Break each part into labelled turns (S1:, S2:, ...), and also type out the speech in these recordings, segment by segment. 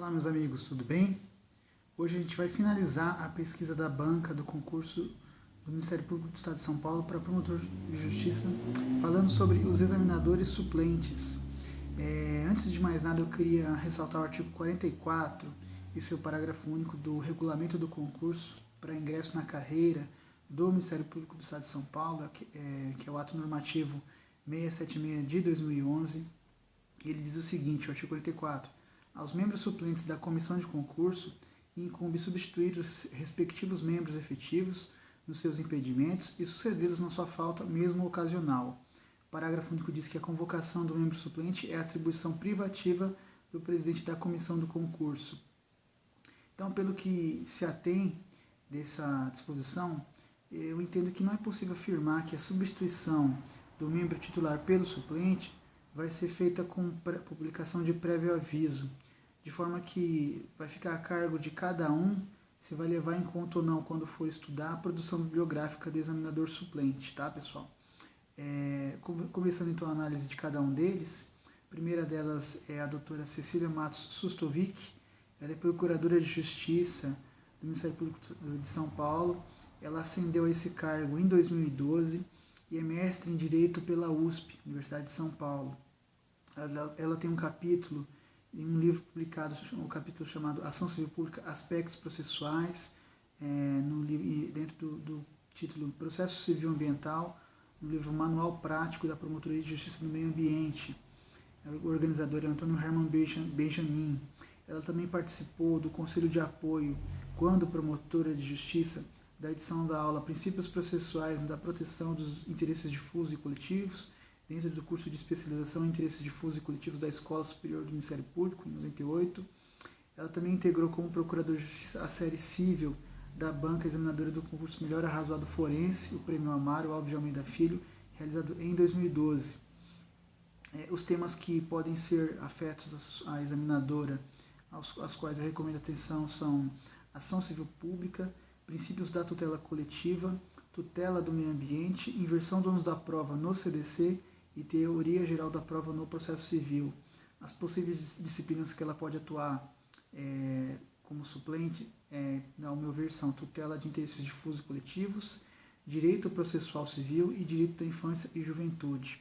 S1: Olá, meus amigos, tudo bem? Hoje a gente vai finalizar a pesquisa da banca do concurso do Ministério Público do Estado de São Paulo para promotor de justiça, falando sobre os examinadores suplentes. Antes de mais nada, eu queria ressaltar o artigo 44 e seu parágrafo único do regulamento do concurso para ingresso na carreira do Ministério Público do Estado de São Paulo, que é o ato normativo 676 de 2011. Ele diz o seguinte, o artigo 44: aos membros suplentes da comissão de concurso incumbe substituir os respectivos membros efetivos nos seus impedimentos e sucedê-los na sua falta, mesmo ocasional. O parágrafo único diz que a convocação do membro suplente é atribuição privativa do presidente da comissão do concurso. Então, pelo que se atém dessa disposição, eu entendo que não é possível afirmar que a substituição do membro titular pelo suplente vai ser feita com publicação de prévio aviso, de forma que vai ficar a cargo de cada um se vai levar em conta ou não, quando for estudar, a produção bibliográfica do examinador suplente, tá, pessoal? Começando então a análise de cada um deles, a primeira delas é a doutora Cecília Matos Sustovic. Ela é procuradora de Justiça do Ministério Público de São Paulo. Ela ascendeu a esse cargo em 2012 e é mestre em Direito pela USP, Universidade de São Paulo. Ela tem um capítulo em um livro publicado, um capítulo chamado Ação Civil Pública, Aspectos Processuais, dentro do título Processo Civil Ambiental, no livro Manual Prático da Promotoria de Justiça do Meio Ambiente. O organizador é Antônio Herman Benjamin. Ela também participou do Conselho de Apoio, quando promotora de Justiça, da edição da aula Princípios Processuais da Proteção dos Interesses Difusos e Coletivos, dentro do curso de especialização em interesses difusos e coletivos da Escola Superior do Ministério Público, em 98. Ela também integrou como procuradora de justiça a série civil da banca examinadora do concurso Melhor Arrazoado Forense, o Prêmio Amaro Alves de Almeida Filho, realizado em 2012. Os temas que podem ser afetos à examinadora, aos quais eu recomendo atenção, são ação civil pública, princípios da tutela coletiva, tutela do meio ambiente, inversão do ônus da prova no CDC e teoria geral da prova no processo civil. As possíveis disciplinas que ela pode atuar como suplente, ao meu ver, são tutela de interesses difusos e coletivos, direito processual civil e direito da infância e juventude.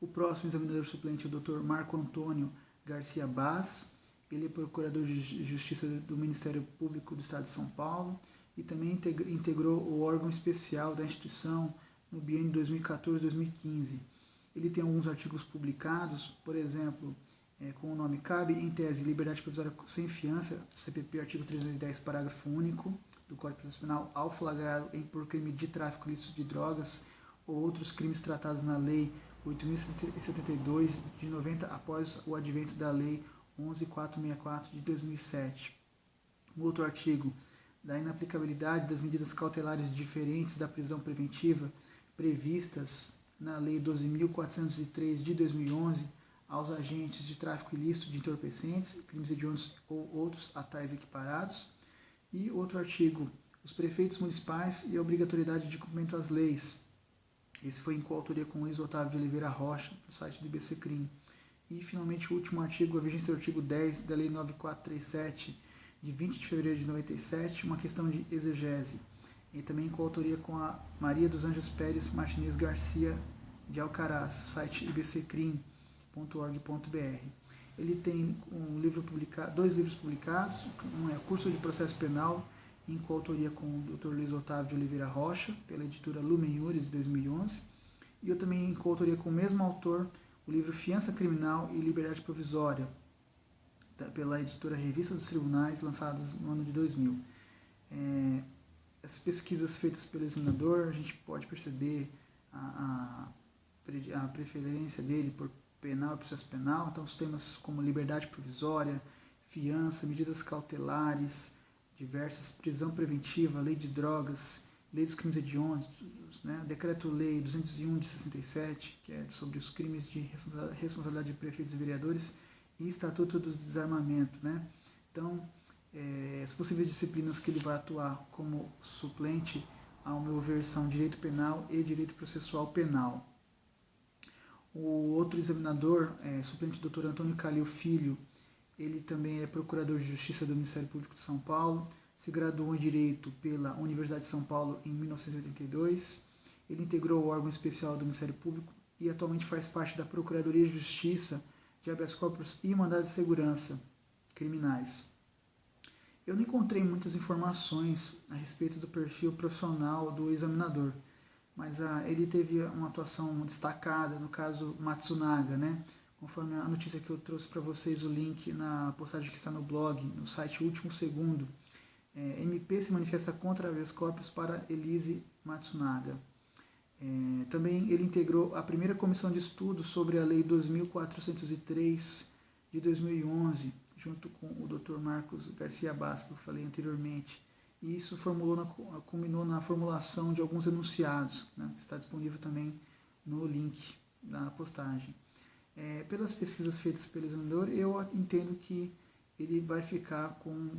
S1: O próximo examinador suplente é o Dr. Marco Antônio Garcia Baz. Ele é procurador de Justiça do Ministério Público do Estado de São Paulo e também integrou o órgão especial da instituição no biênio 2014-2015. Ele tem alguns artigos publicados, por exemplo, com o nome Cabe em tese liberdade provisória sem fiança, CPP, artigo 310, parágrafo único do Código Processo Penal, ao flagrado por crime de tráfico ilícito de drogas ou outros crimes tratados na Lei 8.072 de 90 após o advento da Lei 11.464 de 2007. Um outro artigo da inaplicabilidade das medidas cautelares diferentes da prisão preventiva previstas na Lei 12.403 de 2011 aos agentes de tráfico ilícito de entorpecentes, crimes hediondos ou outros a tais equiparados. E outro artigo, os prefeitos municipais e a obrigatoriedade de cumprimento às leis. Esse foi em coautoria com Luiz Otávio de Oliveira Rocha, do site do IBCCRIM. E, finalmente, o último artigo, a vigência do artigo 10 da Lei 9437, de 20 de fevereiro de 97, uma questão de exegese. E também em coautoria com a Maria dos Anjos Pérez Martinez Garcia de Alcaraz, site ibccrim.org.br. Ele tem dois livros publicados, um é Curso de Processo Penal, em coautoria com o Dr. Luiz Otávio de Oliveira Rocha, pela editora Lumen Iures, de 2011, e eu também em coautoria com o mesmo autor, o livro Fiança Criminal e Liberdade Provisória, pela editora Revista dos Tribunais, lançados no ano de 2000. As pesquisas feitas pelo examinador, a gente pode perceber a preferência dele por penal e processo penal. Então, os temas como liberdade provisória, fiança, medidas cautelares, diversas, prisão preventiva, lei de drogas, lei dos crimes hediondos, decreto-lei 201 de 67, que é sobre os crimes de responsabilidade de prefeitos e vereadores, e estatuto do desarmamento. Então, as possíveis disciplinas que ele vai atuar como suplente, ao meu ver, são direito penal e direito processual penal. O outro examinador, suplente Dr. Antônio Calil Filho, Ele também é procurador de Justiça do Ministério Público de São Paulo, se graduou em Direito pela Universidade de São Paulo em 1982. Ele integrou o órgão especial do Ministério Público e atualmente faz parte da Procuradoria de Justiça de habeas corpus e mandados de segurança criminais. Eu não encontrei muitas informações a respeito do perfil profissional do examinador, mas ele teve uma atuação destacada no caso Matsunaga, né? Conforme a notícia que eu trouxe para vocês, o link na postagem que está no blog, no site Último Segundo. MP se manifesta contra habeas corpus para Elise Matsunaga. Também ele integrou a primeira comissão de estudo sobre a Lei 2.403 de 2011, junto com o Dr. Marcos Garcia Bas, que eu falei anteriormente. E isso culminou na formulação de alguns enunciados, né? Está disponível também no link da postagem. Pelas pesquisas feitas pelo examinador, eu entendo que ele vai ficar com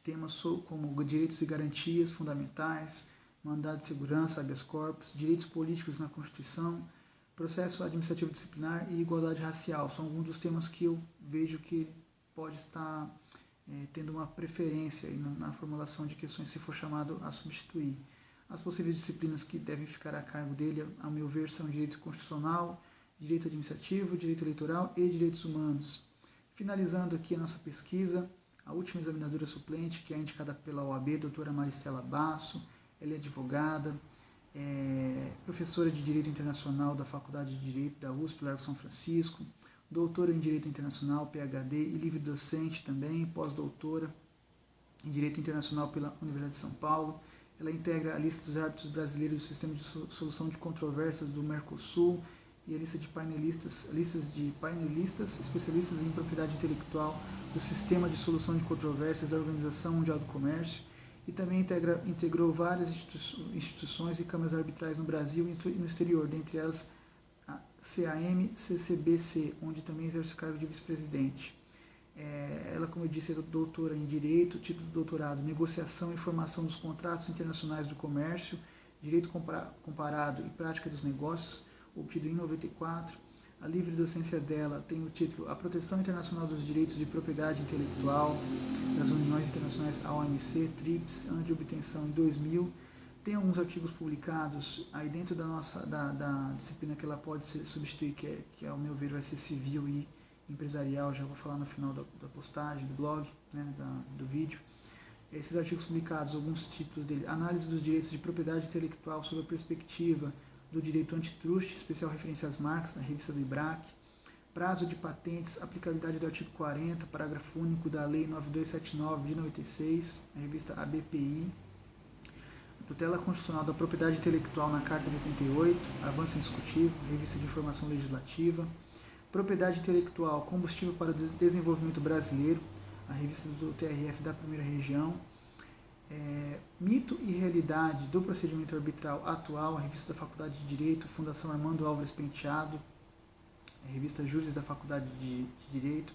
S1: temas como direitos e garantias fundamentais, mandado de segurança, habeas corpus, direitos políticos na Constituição, processo administrativo disciplinar e igualdade racial. São alguns dos temas que eu vejo que ele pode estar tendo uma preferência na formulação de questões se for chamado a substituir. As possíveis disciplinas que devem ficar a cargo dele, ao meu ver, são direito constitucional, direito administrativo, direito eleitoral e direitos humanos. Finalizando aqui a nossa pesquisa, a última examinadora suplente, que é indicada pela OAB, doutora Maristela Basso. Ela é advogada, professora de Direito Internacional da Faculdade de Direito da USP, Largo São Francisco, doutora em Direito Internacional, PhD, e livre docente também, pós-doutora em Direito Internacional pela Universidade de São Paulo. Ela integra a lista dos árbitros brasileiros do Sistema de Solução de Controvérsias do Mercosul e a lista de painelistas especialistas em propriedade intelectual do Sistema de Solução de Controvérsias da Organização Mundial do Comércio. E também integrou várias instituições e câmaras arbitrais no Brasil e no exterior, dentre elas a CAM-CCBC, onde também exerce o cargo de vice-presidente. Ela, como eu disse, é doutora em Direito, título de doutorado, Negociação e Formação dos Contratos Internacionais do Comércio, Direito Comparado e Prática dos Negócios, obtido em 94. A livre docência dela tem o título A Proteção Internacional dos Direitos de Propriedade Intelectual das Uniões Internacionais OMC, TRIPS, ano de obtenção em 2000. Tem alguns artigos publicados aí dentro da disciplina que ela pode substituir, que ao meu ver vai ser civil e empresarial, já vou falar no final da postagem, do blog, né, do vídeo. Esses artigos publicados, alguns títulos dele: Análise dos Direitos de Propriedade Intelectual sob a Perspectiva do Direito Antitruste, especial referência às marcas, na revista do IBRAC. Prazo de patentes, aplicabilidade do artigo 40, parágrafo único da Lei 9279 de 96, na revista ABPI. Tutela Constitucional da Propriedade Intelectual na Carta de 88, avanço indiscutível, revista de Informação Legislativa. Propriedade Intelectual, Combustível para o Desenvolvimento Brasileiro, a revista do TRF da Primeira Região. Mito e Realidade do Procedimento Arbitral Atual, a revista da Faculdade de Direito, Fundação Armando Álvares Penteado, a revista Júris da Faculdade de Direito.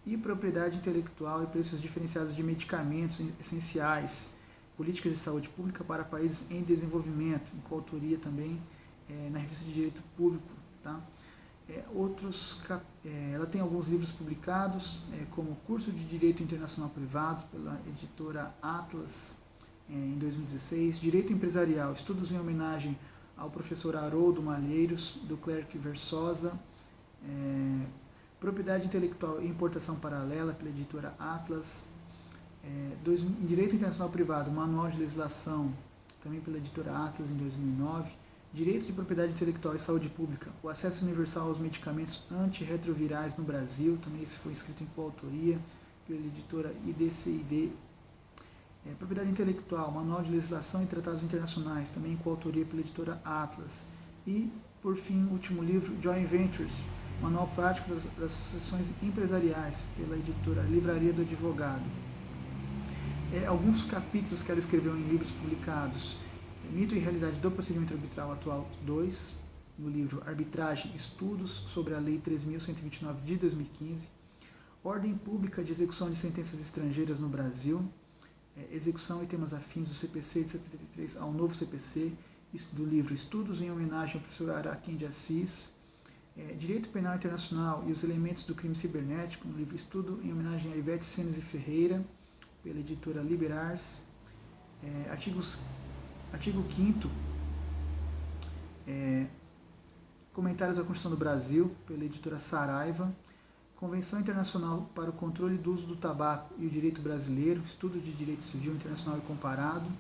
S1: E Propriedade Intelectual e Preços Diferenciados de Medicamentos Essenciais, Políticas de Saúde Pública para Países em Desenvolvimento, em coautoria também na revista de Direito Público. Tá? Ela tem alguns livros publicados, como Curso de Direito Internacional Privado, pela editora Atlas, em 2016, Direito Empresarial, Estudos em Homenagem ao professor Haroldo Malheiros, do Clerc Versosa, Propriedade Intelectual e Importação Paralela, pela editora Atlas, em Direito Internacional Privado, Manual de Legislação, também pela editora Atlas, em 2009, Direito de Propriedade Intelectual e Saúde Pública, o acesso universal aos medicamentos antirretrovirais no Brasil, também esse foi escrito em coautoria pela editora IDCID. Propriedade Intelectual, Manual de Legislação e Tratados Internacionais, também em coautoria pela editora Atlas. E, por fim, o último livro, Joint Ventures, Manual Prático das Associações Empresariais, pela editora Livraria do Advogado. Alguns capítulos que ela escreveu em livros publicados: Mito e Realidade do Procedimento Arbitral Atual 2, no livro Arbitragem, Estudos sobre a Lei 3.129 de 2015, Ordem Pública de Execução de Sentenças Estrangeiras no Brasil, Execução e Temas Afins do CPC de 73 ao novo CPC, do livro Estudos em Homenagem ao professor Araquém de Assis, Direito Penal Internacional e os Elementos do Crime Cibernético, um livro estudo em homenagem a Ivete Senes e Ferreira, pela editora Liberars. Artigo 5º, Comentários à Constituição do Brasil, pela editora Saraiva. Convenção Internacional para o Controle do Uso do Tabaco e o Direito Brasileiro, Estudo de Direito Civil Internacional e Comparado,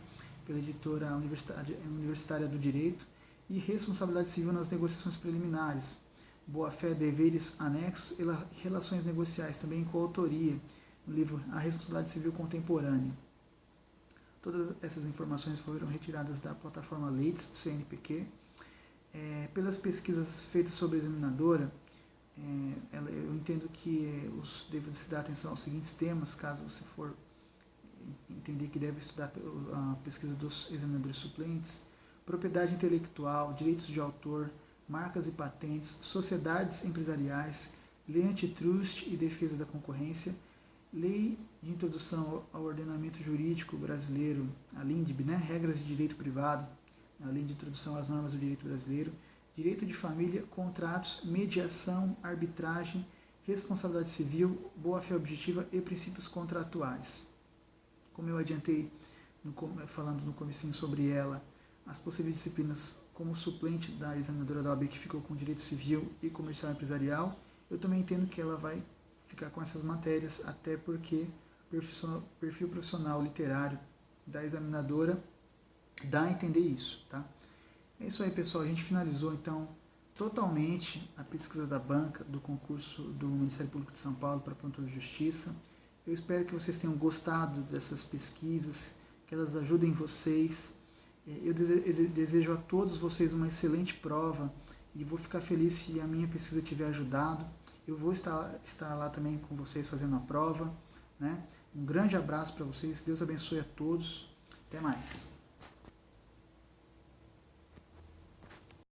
S1: pela editora Universitária do Direito. E Responsabilidade Civil nas Negociações Preliminares, Boa-Fé, Deveres, Anexos e Relações Negociais, também com autoria, no livro A Responsabilidade Civil Contemporânea. Todas essas informações foram retiradas da plataforma Leites, CNPq. Pelas pesquisas feitas sobre a examinadora, eu entendo que deve se dar atenção aos seguintes temas, caso você for entender que deve estudar a pesquisa dos examinadores suplentes: propriedade intelectual, direitos de autor, marcas e patentes, sociedades empresariais, lei antitrust e defesa da concorrência, lei de introdução ao ordenamento jurídico brasileiro, a LINDB, regras de direito privado, a lei de introdução às normas do direito brasileiro, direito de família, contratos, mediação, arbitragem, responsabilidade civil, boa-fé objetiva e princípios contratuais. Como eu adiantei falando no comecinho sobre ela, as possíveis disciplinas como suplente da examinadora da OAB, que ficou com direito civil e comercial empresarial, eu também entendo que ela vai ficar com essas matérias, até porque o perfil profissional literário da examinadora dá a entender isso, tá? É isso aí, pessoal. A gente finalizou, então, totalmente a pesquisa da banca do concurso do Ministério Público de São Paulo para promotor de justiça. Eu espero que vocês tenham gostado dessas pesquisas, que elas ajudem vocês. Eu desejo a todos vocês uma excelente prova e vou ficar feliz se a minha pesquisa tiver ajudado. Eu vou estar lá também com vocês fazendo a prova, né? Um grande abraço para vocês. Deus abençoe a todos. Até mais.